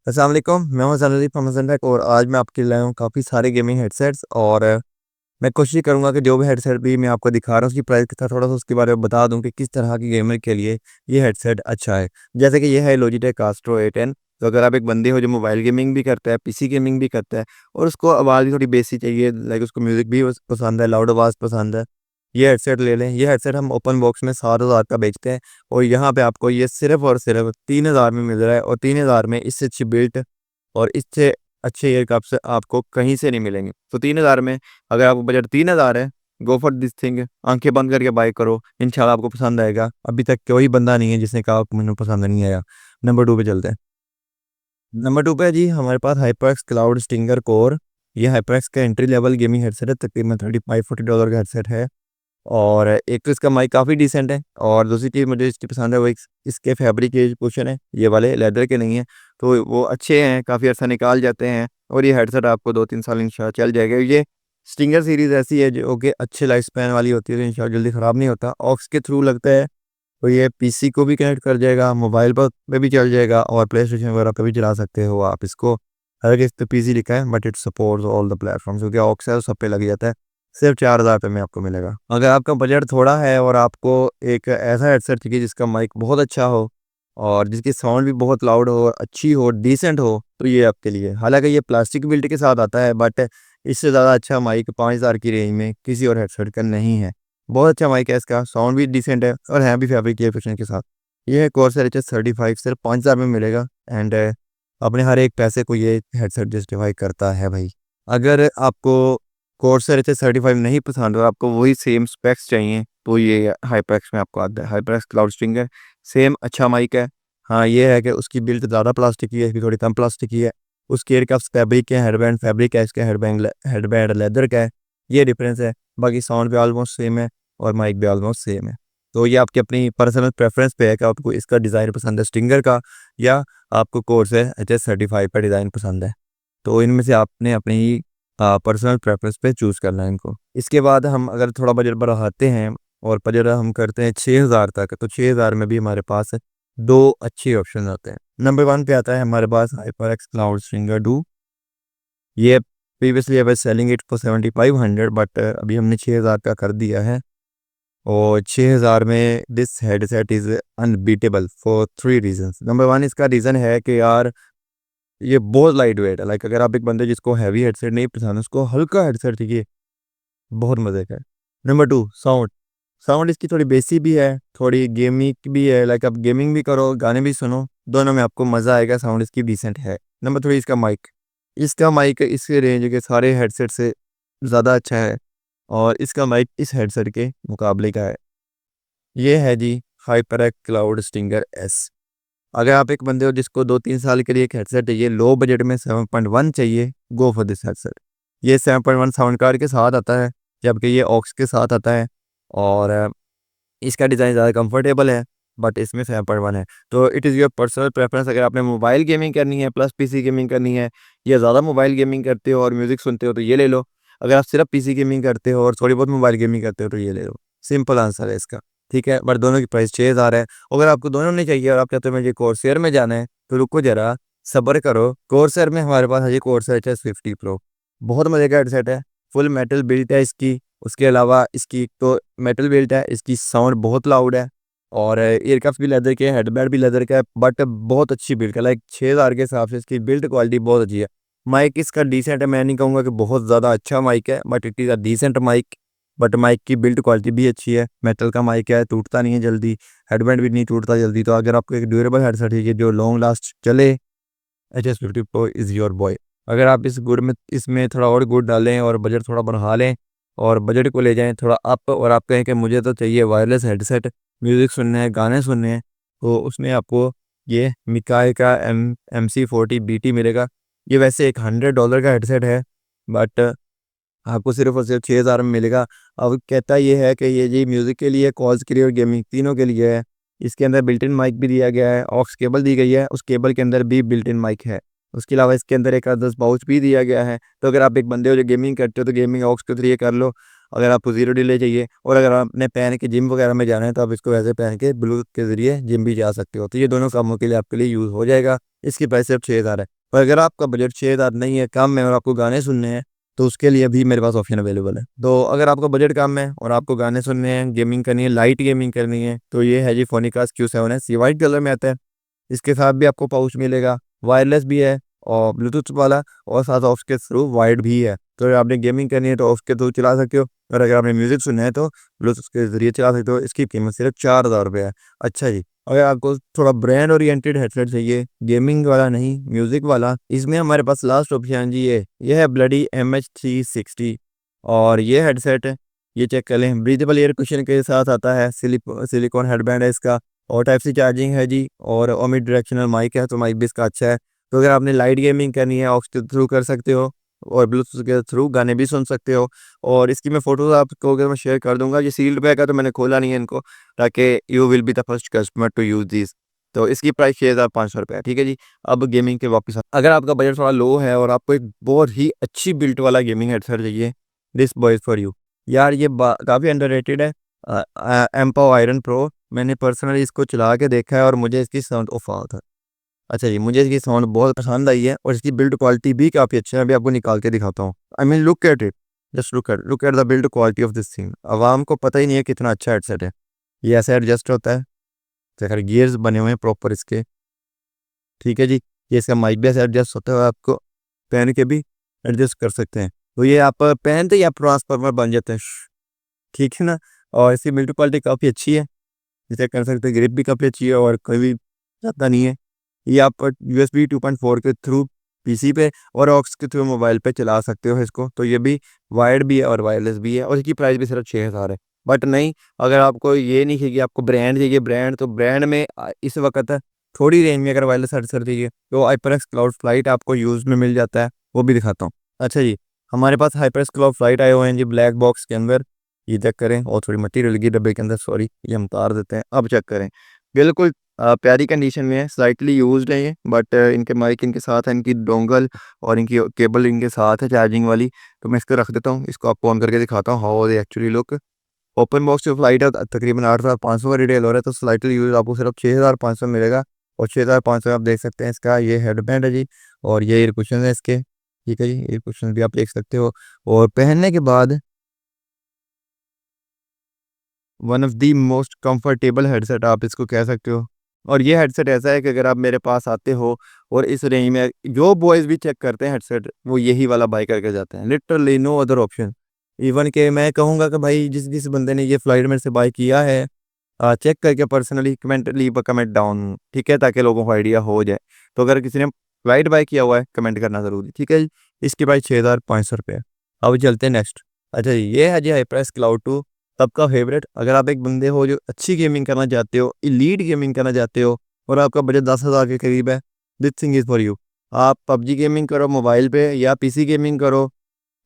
अस्सलाम वालेकुम, मैं हूं ज़ैनुद्दीन मोहम्मद ज़ैनुल और आज मैं आपके लिए लाया हूँ काफ़ी सारे गेमिंग हेडसेट्स और मैं कोशिश करूंगा कि जो भी हेडसेट भी मैं आपको दिखा रहा हूँ उसकी प्राइस के साथ थोड़ा सा उसके बारे में बता दूं कि किस तरह की गेमर के लिए ये हेडसेट अच्छा है। जैसे कि ये है लॉजिटेक कास्ट्रो A10। तो अगर आप एक बंदे हो जो मोबाइल गेमिंग भी करता है, पीसी गेमिंग भी करता है और उसको आवाज़ भी थोड़ी बेसी चाहिए, लाइक उसको म्यूज़िक भी पसंद है, लाउड आवाज़ पसंद है, ये हेडसेट ले लें। ये हेडसेट हम ओपन बॉक्स में 7,000 का बेचते हैं और यहाँ पे आपको ये सिर्फ और सिर्फ 3,000 में मिल रहा है और 3,000 में इससे अच्छी बिल्ट और इससे अच्छे ईयर कप्स आपको कहीं से नहीं मिलेंगे। तो 3,000 में अगर आपको बजट 3,000 है, गो फॉर दिस थिंग, आंखें बंद करके बाय करो, इंशाल्लाह आपको पसंद आएगा। अभी तक कोई बंदा नहीं है जिसने कहा मैंने पसंद नहीं आया। नंबर 2 पे चलते हैं। नंबर 2 पे जी हमारे पास हाइपरएक्स क्लाउड स्टिंगर कोर। ये हाइपरएक्स का एंट्री लेवल गेमिंग हेडसेट है, तकरीबन $35-40 का हेडसेट है। और एक तो इसका माइक काफ़ी डिसेंट है और दूसरी चीज़ मुझे इसकी पसंद है वो इसके फैब्रिक के कुशन है, ये वाले लेदर के नहीं है। तो वो अच्छे हैं, काफ़ी अर्सा निकाल जाते हैं और ये हेडसेट आपको 2-3 साल इंशाल्लाह चल जाएगा। ये स्टिंगर सीरीज़ ऐसी है जो कि अच्छे लाइफ स्पैन वाली होती है, तो इंशाल्लाह जल्दी ख़राब नहीं होता। ऑक्स के थ्रू लगता है तो ये पीसी को भी कनेक्ट कर जाएगा, मोबाइल पर पे भी चल जाएगा और प्ले स्टेशन वगैरह पे भी चला सकते हो आप इसको। हालांकि इस पे पीसी लिखा है but it supports all the platforms, क्योंकि ऑक्स है तो सब पे लग जाता है। सिर्फ 4,000 रुपये में आपको मिलेगा। अगर आपका बजट थोड़ा है और आपको एक ऐसा हेडसेट चाहिए जिसका माइक बहुत अच्छा हो और जिसकी साउंड भी बहुत लाउड हो, अच्छी हो, डिसेंट हो, तो ये आपके लिए। हालांकि ये प्लास्टिक बिल्ड के साथ आता है बट इससे ज़्यादा अच्छा माइक 5,000 की रेंज में किसी और हेडसेट का नहीं है। बहुत अच्छा माइक है इसका, साउंड भी डिसेंट है और है भी फैब्रिकेशन के साथ। ये है कोर्सर HS35, सिर्फ 5,000 में मिलेगा एंड अपने हर एक पैसे को ये हेडसेट जस्टिफाई करता है भाई। अगर आपको कोर्सर HS35 नहीं पसंद और आपको वही सेम स्पेक्स चाहिए तो ये हाइपरएक्स में आपको आता है। हाइपरएक्स क्लाउड स्ट्रिंगर सेम अच्छा माइक है। हाँ, ये है कि उसकी बिल्ड ज़्यादा प्लास्टिक की है, इसकी थोड़ी कम प्लास्टिक की है। उसके एयर कप्स फैब्रिक के, हेडबैंड फैब्रिक है, इसका हेडबैंड लेदर का है। ये डिफरेंस है, बाकी साउंड भी ऑलमोस्ट सेम है और माइक भी ऑलमोस्ट सेम है। तो ये आपकी अपनी पर्सनल प्रेफरेंस पे है कि आपको इसका डिज़ाइन पसंद है स्टिंगर का या आपको कोर्सर HS35 का डिज़ाइन पसंद है। तो इनमें से आपने अपनी पर्सनल प्रेफरेंस पे चूज़ करना है इनको। इसके बाद हम अगर थोड़ा बजट बढ़ाते हैं और बजट हम करते हैं 6,000 तक, तो 6,000 में भी हमारे पास 2 अच्छे ऑप्शन आते हैं। नंबर 1 पे आता है हमारे पास हाइपरएक्स क्लाउड स्ट्रिंगर 2। ये previously I was selling it for 7,500 but अभी हमने 6,000 का कर दिया है और 6,000 में this headset is unbeatable for 3 reasons. Number 1 इसका रीज़न है कि यार ये बहुत लाइट वेट है। लाइक अगर आप एक बंदे जिसको हैवी हेडसेट नहीं पसंद, उसको हल्का हेडसेट चाहिए, बहुत मज़े का है। Number 2 sound. साउंड इसकी थोड़ी बेसी भी है, थोड़ी गेमिंग भी है, लाइक आप गेमिंग भी करो, गाने भी सुनो, दोनों में आपको मज़ा आएगा, साउंड इसकी डिसेंट है। नंबर 3 इसका माइक। इसका माइक इसके रेंज के सारे हेडसेट से ज़्यादा अच्छा है और इसका माइक इस हेडसेट के मुकाबले का है। ये है जी हाइपरएक्स क्लाउड स्टिंगर एस। अगर आप एक बंदे हो जिसको 2-3 साल के लिए एक हेडसेट चाहिए, लो बजट में 7.1 चाहिए, गो फॉर दिस हेडसेट। ये 7.1 साउंड कार्ड के साथ आता है, जबकि ये ऑक्स के साथ आता है और इसका डिज़ाइन ज़्यादा कंफर्टेबल है बट इसमें 7.1 है। तो it is your personal preference. अगर आपने मोबाइल गेमिंग करनी है प्लस पीसी गेमिंग करनी है या ज़्यादा मोबाइल गेमिंग करते हो और म्यूज़िक सुनते हो तो ये ले लो। अगर आप सिर्फ पीसी गेमिंग करते हो और थोड़ी बहुत मोबाइल गेमिंग करते हो तो ये ले लो। सिंपल आंसर है इसका। ठीक है, बट दोनों की प्राइस 6,000 है। अगर आपको दोनों नहीं चाहिए और आप कहते हो मुझे कोर्सेयर में जाना है तो रुको ज़रा, सब्र करो। कोर्सेयर में हमारे पास है जी कोर्सेयर HS50 प्रो। बहुत मज़े का हेडसेट है, फुल मेटल बिल्ट है इसकी। उसके अलावा इसकी तो मेटल बिल्ट है, इसकी साउंड बहुत लाउड है और ईयर कफ्स भी लेदर के, हेडबैंड भी लेदर का है, बट बहुत अच्छी बिल्ड है। लाइक 6,000 के हिसाब से इसकी बिल्ड क्वालिटी बहुत अच्छी है। माइक इसका डिसेंट है, मैं नहीं कहूँगा कि बहुत ज़्यादा अच्छा माइक है but it is a decent mic. But mic की बिल्ड क्वालिटी भी अच्छी है, मेटल का माइक है, टूटता नहीं है जल्दी, हेडबैंड भी नहीं टूटता जल्दी। तो अगर आपको एक ड्यूरेबल हेडसेट चाहिए जो लॉन्ग लास्ट चले, HS50 pro is your boy. अगर आप इस गुड में इसमें थोड़ा और गुड डालें और बजट थोड़ा बढ़ा लें और बजट को ले जाएँ थोड़ा अप और आप कहें कि मुझे तो चाहिए वायरलेस हेडसेट, म्यूज़िक सुनने हैं, गाने सुनने हैं, तो उसमें आपको ये मिकाई का MC40BT मिलेगा। ये वैसे एक $100 का हेडसेट है बट आपको सिर्फ़ और सिर्फ 6,000 में मिलेगा। अब कहता ये है कि ये जी म्यूज़िक के लिए, कॉल्स के लिए और गेमिंग तीनों के लिए है। इसके अंदर बिल्ट इन माइक भी दिया गया है, ऑक्स केबल दी गई है, उस केबल के अंदर भी बिल्ट इन माइक है। उसके अलावा इसके अंदर एक आदर्श पाउच भी दिया गया है। तो अगर आप एक बंदे हो जो गेमिंग करते हो तो गेमिंग ऑक्स के थ्रू ये कर लो। अगर आपको ज़ीरो डिले चाहिए और अगर आपने पहन के जिम वगैरह में जाना है तो आप इसको वैसे पहन के ब्लूटूथ के ज़रिए जिम भी जा सकते हो। तो ये दोनों कामों के लिए आपके लिए यूज़ हो जाएगा। इसकी प्राइस सिर्फ 6,000 है। और अगर आपका बजट 6,000 नहीं है, कम है और आपको गाने सुनने हैं तो उसके लिए भी मेरे पास ऑप्शन अवेलेबल है। तो अगर आपका बजट कम है और आपको गाने सुनने हैं, गेमिंग करनी है, लाइट गेमिंग करनी है, तो ये है जी फोनिकास Q7S। ये वाइट कलर में आता है। इसके साथ भी आपको पाउच मिलेगा, वायरलेस भी है और ब्लूटूथ वाला, और साथ ऑक्स के थ्रू वायर्ड भी है। तो अगर आपने गेमिंग करनी है तो ऑक्स के थ्रू चला सकते हो, और अगर आपने म्यूजिक सुनना है तो ब्लूटूथ के जरिए चला सकते हो। इसकी कीमत सिर्फ 4,000 रुपये है। अच्छा जी, अगर आपको थोड़ा ब्रांड ओरिएंटेड हेडसेट चाहिए, गेमिंग वाला नहीं म्यूजिक वाला, इसमें हमारे पास लास्ट ऑप्शन जी ये है ब्लडी MH360। और ये हेडसेट ये चेक कर लें, ब्रीदेबल एयर कुशन के साथ आता है, सिलिकॉन हेडबैंड है इसका, और टाइप सी चार्जिंग है जी, और ओमिड डायरेक्शनल माइक है, तो माइक भी इसका अच्छा है। तो अगर आपने लाइट गेमिंग करनी है ऑक्स के थ्रू कर सकते हो, और ब्लूटूथ के थ्रू गाने भी सुन सकते हो। और इसकी मैं फ़ोटोज़ आपको अगर मैं शेयर कर दूंगा। ये सील्ड पैक है तो मैंने खोला नहीं है इनको, ताकि you will be the first customer to use this. तो इसकी प्राइस 6,500 रुपये है। ठीक है जी। अब गेमिंग के वापस अगर आपका बजट थोड़ा लो है और आपको एक बहुत ही अच्छी बिल्ट वाला गेमिंग हेडसेट चाहिए, दिस बॉय फॉर यू। यार ये काफ़ी अंडररेटेड है, एम्पो आयरन प्रो। मैंने पर्सनली इसको चला के देखा है और मुझे इसकी साउंड था। अच्छा जी, मुझे इसकी साउंड बहुत पसंद आई है और इसकी बिल्ड क्वालिटी भी काफ़ी अच्छा है। अभी आपको निकाल के दिखाता हूँ। I mean look at it, just look at the build quality of this thing. आवाम को पता ही नहीं है कितना अच्छा हेडसेट है। ये ऐसे एडजस्ट होता है, तो गियर्स बने हुए हैं प्रॉपर इसके। ठीक है जी। ये इसका माइक भी ऐसे एडजस्ट होता है, आपको पहन के भी एडजस्ट कर सकते हैं। तो ये आप पहनते ही आप ट्रांसफार्मर बन जाते हैं। ठीक है ना। और इसकी बिल्ड क्वालिटी काफ़ी अच्छी है, जिसे कर सकते हैं। ग्रिप भी काफ़ी अच्छी है और कोई भी जाता नहीं है। ये आप USB 2.4 के थ्रू पीसी पे और ऑक्स के थ्रू मोबाइल पे चला सकते हो इसको। तो ये भी वायर्ड भी है और वायरलेस भी है, और इसकी प्राइस भी सिर्फ 6,000 है। बट नहीं, अगर आपको ये नहीं चाहिए, आपको ब्रांड चाहिए, ब्रांड तो ब्रांड में इस वक्त थोड़ी रेंज में अगर वायरलेस हेडसेट चाहिए तो हाइपरएक्स क्लाउड फ्लाइट आपको यूज़ में मिल जाता है, वो भी दिखाता हूँ। अच्छा जी, हमारे पास हाइपरएक्स क्लाउड फ्लाइट आए हुए हैं जी ब्लैक बॉक्स के अंदर। ये चेक करें, और थोड़ी मटीरियल लगी डब्बे के अंदर, सॉरी ये हम उतार देते हैं। अब चेक करें, बिल्कुल प्यारी कंडीशन में है, स्लाइटली यूज्ड है ये, बट इनके माइक इनके साथ है, इनकी डोंगल और इनकी केबल इनके साथ है चार्जिंग वाली। तो मैं इसको रख देता हूँ, इसको आपको ऑन करके दिखाता हूँ how they actually look. Open box जो फ्लाइट है तकरीबन 8,500 का रिटेल हो रहा है, तो स्लाइटली यूज आपको सिर्फ 6,500 मिलेगा। और 6,500 आप देख सकते हैं। इसका ये हेडबैंड है जी, और ये एयर कुशन है इसके। ठीक है जी, एयर कुशन भी आप देख सकते हो। और पहनने के बाद one of the most comfortable headset आप इसको कह सकते हो। और ये हेडसेट ऐसा है कि अगर आप मेरे पास आते हो और इस रेंज में जो बॉयज़ भी चेक करते हैं हेडसेट, वो यही वाला बाय करके जाते हैं, literally no other option. Even के मैं कहूँगा कि भाई जिस जिस बंदे ने ये फ्लाइट मेरे से बाय किया है, चेक करके personally comment leave a comment down, ठीक है, ताकि लोगों को आइडिया हो जाए। तो अगर किसी ने फ्लाइट बाय किया हुआ है, कमेंट करना ज़रूरी, ठीक है जी। इसकी प्राइस 6,500 रुपये है। अब चलते हैं नेक्स्ट। अच्छा जी, ये है जी हाइपरएक्स क्लाउड 2, सबका फेवरेट। अगर आप एक बंदे हो जो अच्छी गेमिंग करना चाहते हो, इलीट गेमिंग करना चाहते हो, और आपका बजट 10,000 के करीब है, this thing is for you. आप पबजी गेमिंग करो मोबाइल पे या पीसी गेमिंग करो,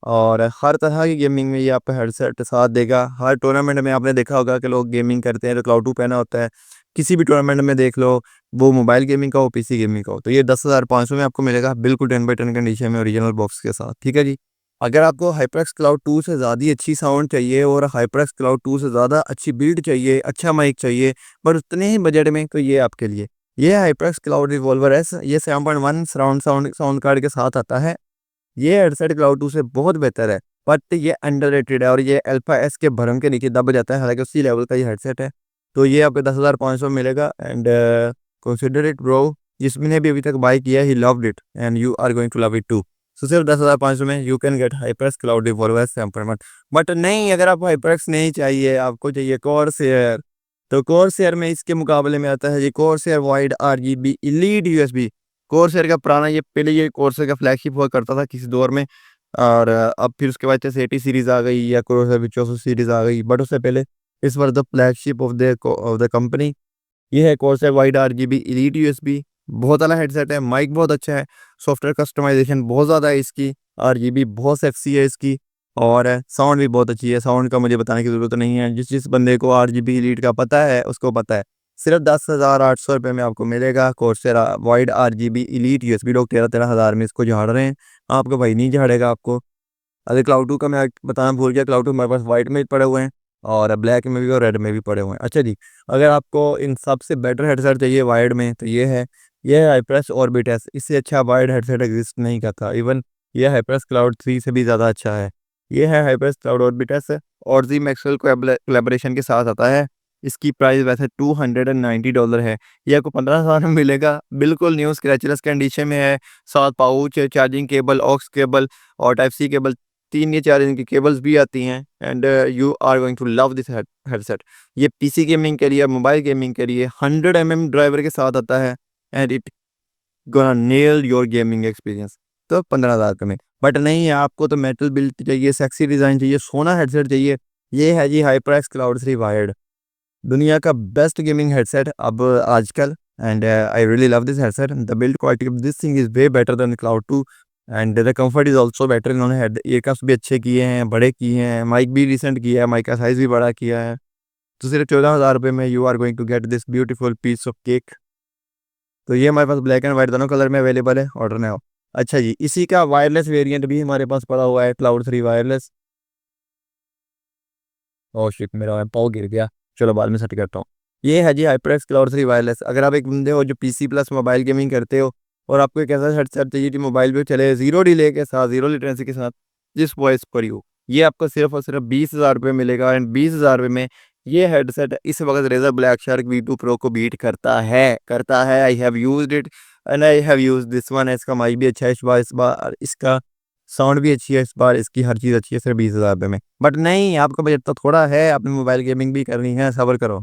और हर तरह की गेमिंग में ये आपको हेडसेट साथ देगा। हर टूर्नामेंट में आपने देखा होगा कि लोग गेमिंग करते हैं तो क्लाउड 2 पहना होता है। किसी भी टूर्नामेंट में देख लो, वो मोबाइल गेमिंग का हो, पीसी गेमिंग का हो, तो ये 10,500 में आपको मिलेगा, बिल्कुल 10/10 कंडीशन में, ओरिजिनल बॉक्स के साथ। ठीक है जी। अगर आपको हाइपरएक्स क्लाउड 2 से ज़्यादा अच्छी साउंड चाहिए और हाइपरएक्स क्लाउड 2 से ज़्यादा अच्छी बिल्ड चाहिए, अच्छा माइक चाहिए, पर उतने ही बजट में, तो ये आपके लिए ये हाइपरएक्स क्लाउड रिवॉल्वर एस। ये 7.1 सराउंड साउंड कार्ड के साथ आता है। ये हेडसेट क्लाउड 2 से बहुत बेहतर है, बट ये अंडररेटेड है और ये अल्फा एस के भरम के नीचे दब जाता है, हालांकि उसी लेवल का ये हेडसेट है। तो ये आपको 10,500 मिलेगा। एंड कंसिडर इट ब्रो, जिसने भी अभी तक बाय किया ही loved it and you are going to love it too. So सिर्फ 10,500 में you can get HyperX Cloud Revolver temperament. But नहीं, अगर आपको हाइपरएक्स नहीं चाहिए, आपको चाहिए कॉर्सेयर, तो कॉर्सेयर में इसके मुकाबले में आता है ये Corsair wide RGB elite USB। Corsair का पुराना, ये पहले ये कॉर्सेयर का फ्लैगशिप हुआ करता था किसी दौर में, और अब फिर उसके बाद जैसे 80 सीरीज़ आ गई या कॉर्सेयर विचोसो सीरीज़ आ गई, बट उससे पहले इस बार the flagship of the company ये है Corsair wide RGB elite USB। बहुत वाला हेडसेट है, माइक बहुत अच्छा है, सॉफ्टवेयर कस्टमाइजेशन बहुत ज़्यादा है इसकी, RGB बहुत सेक्सी है इसकी, और साउंड भी बहुत अच्छी है। साउंड का मुझे बताने की ज़रूरत नहीं है, जिस जिस बंदे को RGB इलीट का पता है उसको पता है। सिर्फ 10,800 रुपये में आपको मिलेगा Corsair wide RGB elite USB। लोग 13,000 में इसको झाड़ रहे हैं, आपका भाई नहीं झाड़ेगा आपको। अगर क्लाउड टू का मैं बताना भूल गया, क्लाउड टू हमारे पास वाइट में पड़े हुए हैं और ब्लैक में भी और रेड में भी पड़े हुए हैं। अच्छा जी, अगर आपको इन सबसे बेटर हेडसेट चाहिए वायर्ड में तो ये है हाइप्रेस ऑर्बिट एस। इससे अच्छा वायर्ड हेडसेट एग्जिस्ट नहीं करता। इवन ये हाइप्रेस क्लाउड 3 से भी ज़्यादा अच्छा है। ये है हाइप्रेस क्लाउड ऑर्बिट एस और जी मैक्सवेल कोलैबोरेशन के साथ आता है। इसकी प्राइस वैसे $290 है। ये आपको 15,000 में मिलेगा, बिल्कुल न्यू स्क्रैचलेस कंडीशन में है। साथ pouch, charging cable, aux cable और टाइप सी केबल, 3 ये चार्जिंग की केबल्स भी आती हैं। And you are going to love this headset. ये पीसी गेमिंग के लिए, मोबाइल गेमिंग के लिए 100 mm ड्राइवर के साथ आता है and it gonna nail your gaming experience. तो 15,000 में। बट नहीं, आपको तो मेटल बिल्ड चाहिए, सेक्सी डिज़ाइन चाहिए, सोना हेडसेट चाहिए। ये है जी हाइपरएक्स क्लाउड 3 वायर्ड, दुनिया का बेस्ट गेमिंग हेडसेट अब आजकल। And I really love this headset. The build quality of this thing is way better than cloud 2 and the comfort is also better. इन्होंने हेड ईयरकफ्स भी अच्छे किए हैं, बड़े किए हैं, माइक भी रिसेंट किया है, माइक का साइज भी बड़ा किया है। तो सिर्फ 14,000 रुपये में you are going to get this beautiful piece of cake. तो ये हमारे पास ब्लैक एंड वाइट दोनों कलर में अवेलेबल है, ऑर्डर नाउ। अच्छा जी, इसी का वायरलेस वेरिएंट भी हमारे पास पड़ा हुआ है, क्लाउड 3 वायरलेस। ओह शिट, मेरा पाव गिर गया। चलो बाद में सेट करता हूँ। ये है जी हाइपरएक्स क्लाउड 3 वायरलेस। अगर आप एक बंदे हो जो पीसी प्लस मोबाइल गेमिंग करते हो और आपको एक ऐसा हेडसेट चाहिए जो मोबाइल पे चले, जीरो डिले के साथ, जीरो लेटेंसी के साथ, जिस वॉइस पर यू, ये आपको सिर्फ और सिर्फ 20,000 रुपये मिलेगा। एंड 20,000 रुपये में ये हेडसेट इस वक्त Razer black shark V2 pro को बीट करता है। I have used it and I have used this one. इसका माइक भी अच्छा है इस बार इसका साउंड भी अच्छी है इस बार, इसकी हर चीज़ अच्छी है सिर्फ 20,000 रुपये में। बट नहीं, आपका बजट तो थोड़ा है, आपने मोबाइल गेमिंग भी करनी है, सब्र करो।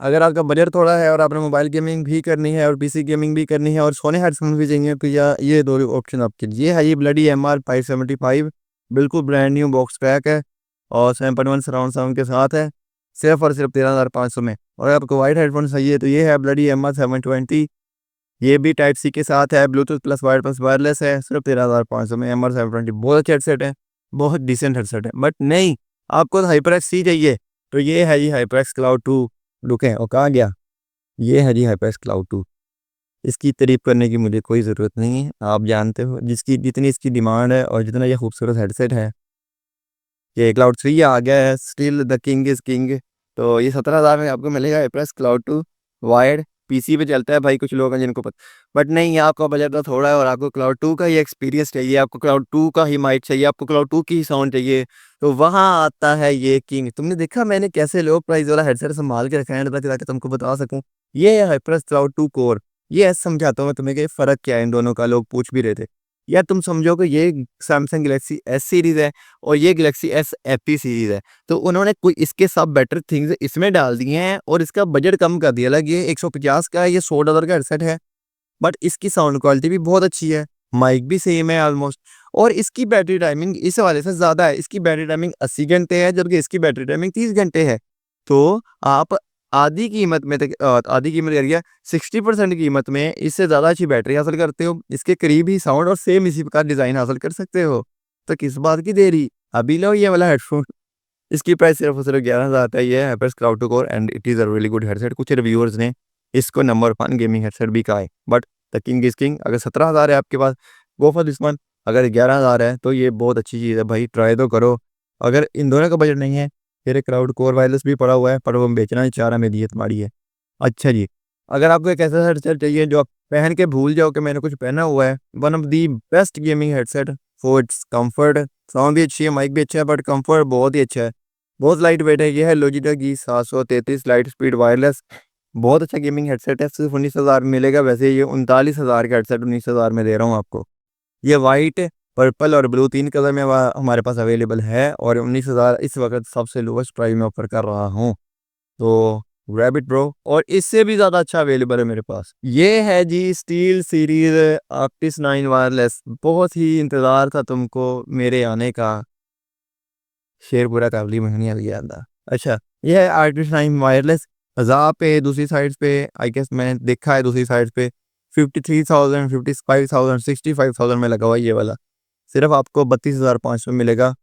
अगर आपका बजट थोड़ा है और आपने मोबाइल गेमिंग भी करनी है और पीसी गेमिंग भी करनी है और सोने हेडफोन भी चाहिए तो या ये दो ऑप्शन आपके लिए है। ये ब्लडी MR575 बिल्कुल ब्रांड न्यू बॉक्स पैक है और 7.1 सराउंड साउंड के साथ है, सिर्फ और सिर्फ 13,500 में। और अगर आपको वाइट हेडफोन चाहिए तो ये है ब्लडी MR720। ये भी टाइप सी के साथ है, Bluetooth plus wire plus wireless है, सिर्फ 13,500 में। MR720 बहुत अच्छा हेडसेट है, बहुत डिसेंट हेडसेट है। बट नहीं, आपको हाइपरएक्स सी चाहिए तो ये है जी हाइपरएक्स क्लाउड 2। रुके, और कहाँ गया? ये है जी हाइपरएक्स क्लाउड 2। इसकी तारीफ करने की मुझे कोई ज़रूरत नहीं है, आप जानते हो जिसकी जितनी इसकी डिमांड है और जितना ये खूबसूरत हेडसेट है। ये क्लाउड 3 आ गया है, still the king is king. तो ये 17,000 में आपको मिलेगा हाइपरएक्स क्लाउड 2 वायर्ड। पीसी पे चलता है भाई, कुछ लोग हैं जिनको पता, बट नहीं, आपका बजट तो थोड़ा है और आपको क्लाउड 2 का ही एक्सपीरियंस चाहिए, आपको क्लाउड 2 का ही माइक चाहिए, आपको क्लाउड 2 की ही साउंड चाहिए। तो वहाँ आता है ये किंग। तुमने देखा मैंने कैसे लो प्राइस वाला हेडसेट संभाल के रखा है ताकि तुमको बता सकूं। ये है हाइपरएक्स क्लाउड 2 कोर। ये ऐसे समझाता हूँ मैं तुम्हें कि फ़र्क क्या है इन दोनों का, लोग पूछ भी रहे थे। यार तुम समझो कि ये सैमसंग गैलेक्सी एस सीरीज़ है और ये गैलेक्सी एस एफई सीरीज़ है। तो उन्होंने कोई इसके सब बेटर थिंग्स इसमें डाल दिए हैं और इसका बजट कम कर दिया। अलग ये 150 का है, ये $100 का हेडसेट है, बट इसकी साउंड क्वालिटी भी बहुत अच्छी है, माइक भी सेम है ऑलमोस्ट। और इसकी बैटरी टाइमिंग इस वाले से ज़्यादा है, इसकी बैटरी टाइमिंग 80 घंटे है जबकि इसकी बैटरी टाइमिंग 30 घंटे है। तो आप आधी कीमत करिए, 60% कीमत में इससे ज़्यादा अच्छी बैटरी हासिल करते हो, इसके करीब ही साउंड और सेम इसी प्रकार डिज़ाइन हासिल कर सकते हो। तो किस बात की देरी, अभी लो ये वाला हेडफोन। इसकी प्राइस सिर्फ और सिर्फ 11,000 आता है। ये है HyperX cloud 2 core and it is a really good headset. कुछ रिव्यूअर्स ने इसको नंबर 1 गेमिंग हेडसेट भी कहा है, but the king is king. अगर 17,000 है आपके पास, गो फॉर दिस वन। अगर 11,000 है तो ये बहुत अच्छी चीज़ है भाई, ट्राई तो करो। अगर इन दोनों का बजट नहीं है, फिर एक क्लाउड कोर वायरलेस भी पड़ा हुआ है, पर वो बेचना ही चाह रहा, मेरी नीयत माड़ी है। अच्छा जी, अगर आपको एक ऐसा हेडसेट चाहिए जो आप पहन के भूल जाओ कि मैंने कुछ पहना हुआ है, one of the best gaming headset for its comfort. Sound भी अच्छी है, माइक भी अच्छा है, बट कंफर्ट बहुत ही अच्छा है, बहुत लाइट वेट है। ये है लॉजिटेक की 733 लाइट स्पीड वायरलेस। बहुत अच्छा गेमिंग हेडसेट है, सिर्फ 19,000 में मिलेगा। वैसे ये 39,000 का हेडसेट 19,000 में दे रहा हूँ आपको। ये वाइट, पर्पल और ब्लू 3 कलर में हमारे पास अवेलेबल है और 19,000 इस वक्त सबसे लोवेस्ट प्राइस में ऑफर कर रहा हूँ। तो ग्रैब इट ब्रो। और इससे भी ज़्यादा अच्छा अवेलेबल है मेरे पास। ये है जी स्टील सीरीज आर्टिस 9 वायरलेस। बहुत ही इंतज़ार था तुमको मेरे आने का, शेर पूरा काबली महंगी आ गया था। अच्छा, ये है आर्टिस 9 वायरलेस। ज़ा पे दूसरी साइड पे आई गेस मैंने देखा है, दूसरी साइड पे 53,000 55,000 65,000 में लगा हुआ है ये वाला। सिर्फ आपको 32,500 मिलेगा।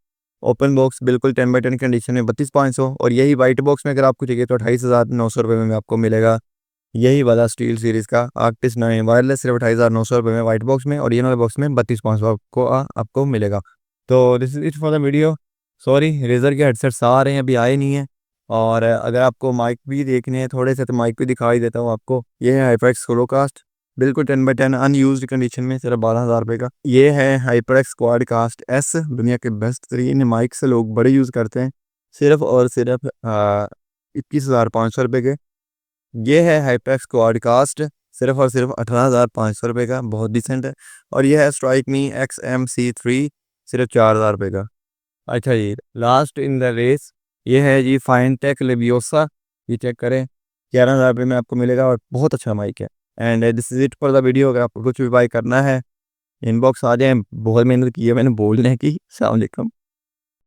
ओपन बॉक्स बिल्कुल 10/10 कंडीशन में 32,500। और यही वाइट बॉक्स में अगर आपको चाहिए तो 28,900 में आपको मिलेगा। यही वाला स्टील सीरीज़ का आर्टिस 9 वायरलेस सिर्फ 28,900 में वाइट बॉक्स में, और ये वाला बॉक्स में 32,500 आपको मिलेगा। तो this is it for the video. Sorry, Razer के हेडसेट्स आ रहे हैं, अभी आए नहीं हैं। और अगर आपको माइक भी देखने हैं थोड़े से तो माइक भी दिखाई देता हूँ आपको। ये है हाइपरएक्स सोलोकास्ट, बिल्कुल 10/10 अनयूज्ड कंडीशन में, सिर्फ 12,000 रुपये का। ये है हाइपरएक्स क्वाडकास्ट एस, दुनिया के बेस्ट तरीन माइक से लोग बड़े यूज़ करते हैं, सिर्फ और सिर्फ 21,500 रुपये के। ये है हाइपरएक्स क्वाडकास्ट, सिर्फ और सिर्फ 18,500 रुपये का, बहुत डिसेंट है। और ये है स्ट्राइक मी XM-C3, सिर्फ 4,000 रुपये का। अच्छा जी, लास्ट इन द रेस ये है जी फाइनटेक लेवियोसा। ये चेक करें, 11,000 रुपये में आपको मिलेगा और बहुत अच्छा माइक है। And this is it for the video. अगर आपको कुछ भी बाई करना है, इनबॉक्स आ जाए। बहुत मेहनत की है मैंने बोलने की। अस्सलाम वालेकुम।